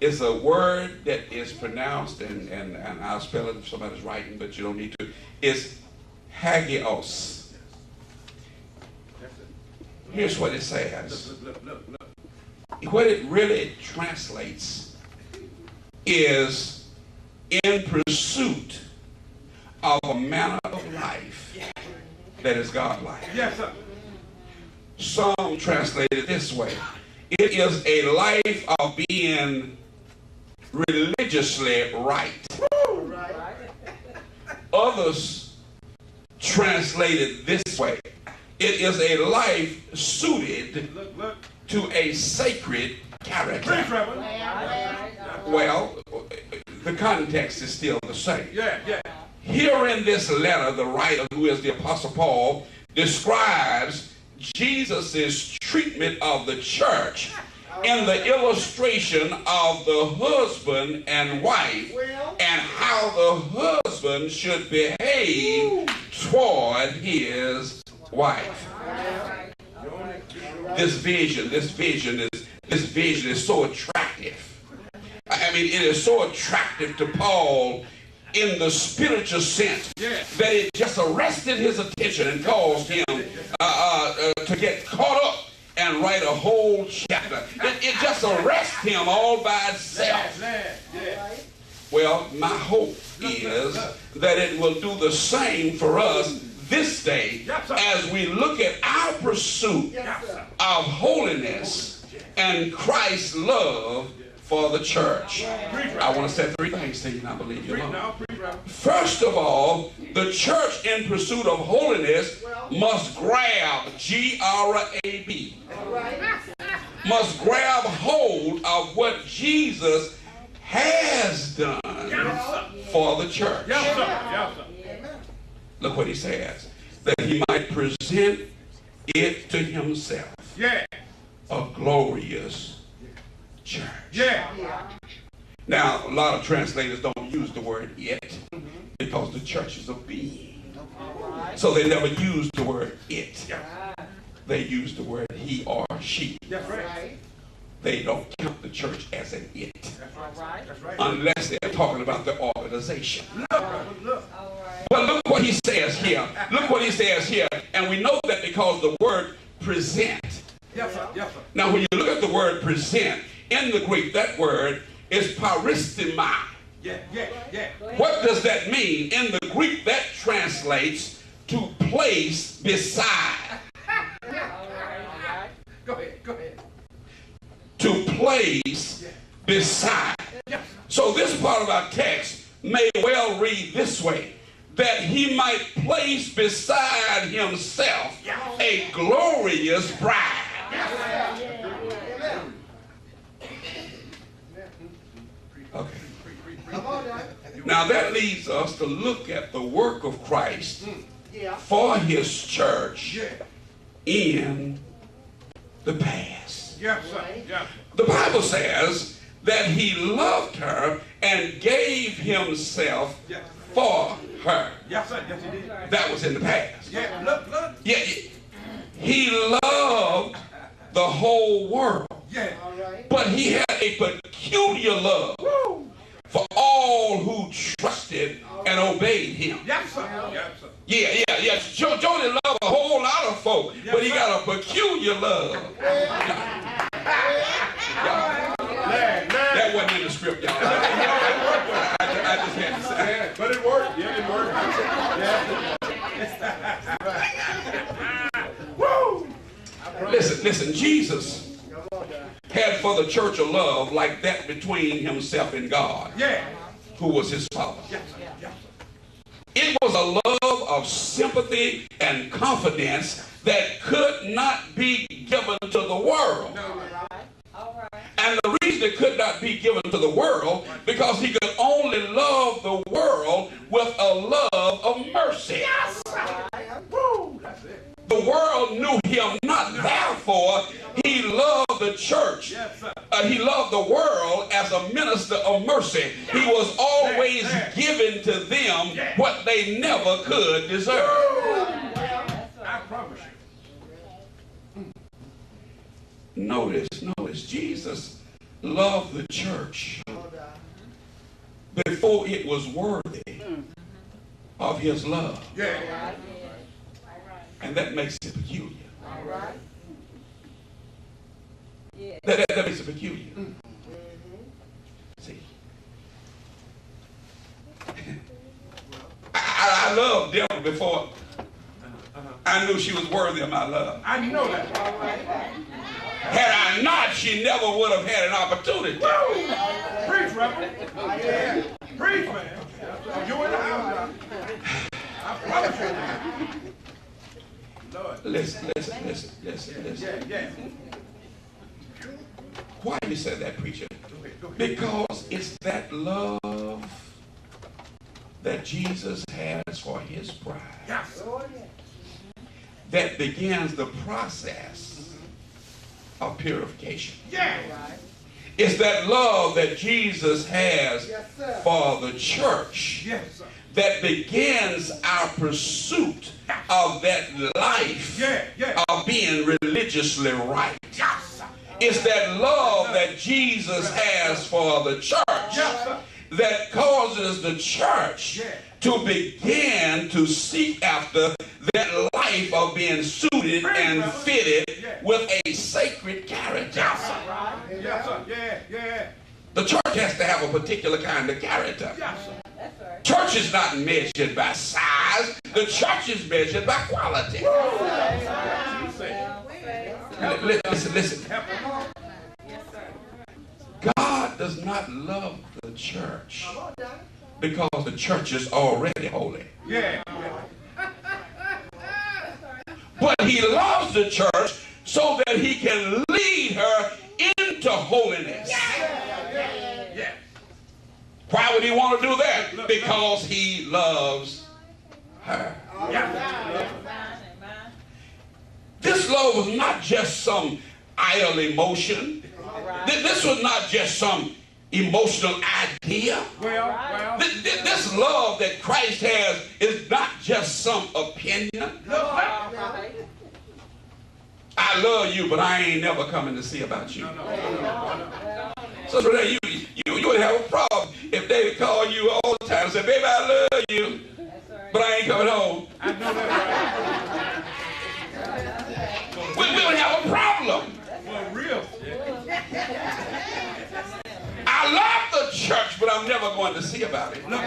It's a word that is pronounced, and I'll spell it if somebody's writing, but you don't need to. It's hagios. Here's what it says. What it really translates is in pursuit of a manner of life that is godlike. Yes, sir. Some translate it this way. It is a life of being religiously right. Others translate it this way. It is a life suited to a sacred character. Well, the context is still the same. Here in this letter, the writer, who is the Apostle Paul, describes Jesus' treatment of the church in the illustration of the husband and wife, and how the husband should behave toward his wife. This vision is so attractive. I mean, it is so attractive to Paul in the spiritual sense that it just arrested his attention and caused him to get caught up and write a whole chapter. It just arrests him all by itself. Well, my hope is that it will do the same for us this day as we look at our pursuit of holiness and Christ's love for the church. I want to say three things to you, and I believe you know. First of all, the church in pursuit of holiness must grab, G-R-A-B, must grab hold of what Jesus has done for the church. Look what he says, that he might present it to himself, a glorious church. Now, a lot of translators don't use the word it because the church is a being. So they never use the word it. They use the word he or she. They don't count the church as an it. Unless they're talking about the organization. But look what he says here. Look what he says here. And we know that because the word present. Now, when you look at the word present, in the Greek, that word is paristema. What does that mean? In the Greek, that translates to place beside. Go ahead. To place beside. So this part of our text may well read this way, that he might place beside himself a glorious bride. Okay. Now that leads us to look at the work of Christ for his church in the past. The Bible says that he loved her and gave himself for her. That was in the past. He loved the whole world. But he had a peculiar love for all who trusted and obeyed him. Jody loved a whole lot of folk, but he got a peculiar love. That wasn't in the script, y'all. I just had to say. But it worked. Listen, Jesus had for the church a love like that between himself and God, who was his father. It was a love of sympathy and confidence that could not be given to the world. And the reason it could not be given to the world, because he could only love the world with a love of mercy. The world knew him not, therefore he loved the church. He loved the world as a minister of mercy. He was always giving to them what they never could deserve. I promise you. Notice, Jesus loved the church before it was worthy of his love. Yeah. And that makes it peculiar. Yeah. That makes it peculiar. See, I loved Deborah before I knew she was worthy of my love. I know that. Had I not, she never would have had an opportunity. Preach, Reverend. Yeah. Preach, man. You in the house. I promise you. Lord. Listen. Yeah. Why you say that, preacher? Go ahead. Because it's that love that Jesus has for his bride Yes. that begins the process of purification. Yeah. It's that love that Jesus has for the church Yes, sir. that begins our pursuit of that life Yeah. of being religiously right. Yes, sir. It's that love that Jesus has for the church Yes, sir. that causes the church to begin to seek after that life of being suited and fitted with a sacred character. Yes, sir. Yeah. The church has to have a particular kind of character. Yes, sir. That's right. Church is not measured by size. The church is measured by quality. You say. Listen. Yes, sir. God does not love the church because the church is already holy. Yeah. But he loves the church so that he can lead her into holiness. Yeah. Why would he want to do that? Because he loves her. Yeah. This love was not just some idle emotion. This was not just some emotional idea. Well. This love that Christ has is not just some opinion. I love you, but I ain't never coming to see about you. So today you would have a problem if they would call you all the time and say, baby, I love you, but I ain't coming home. I know that, We would have a problem. right? Well, real. I love the church, but I'm never going to see about it. Look.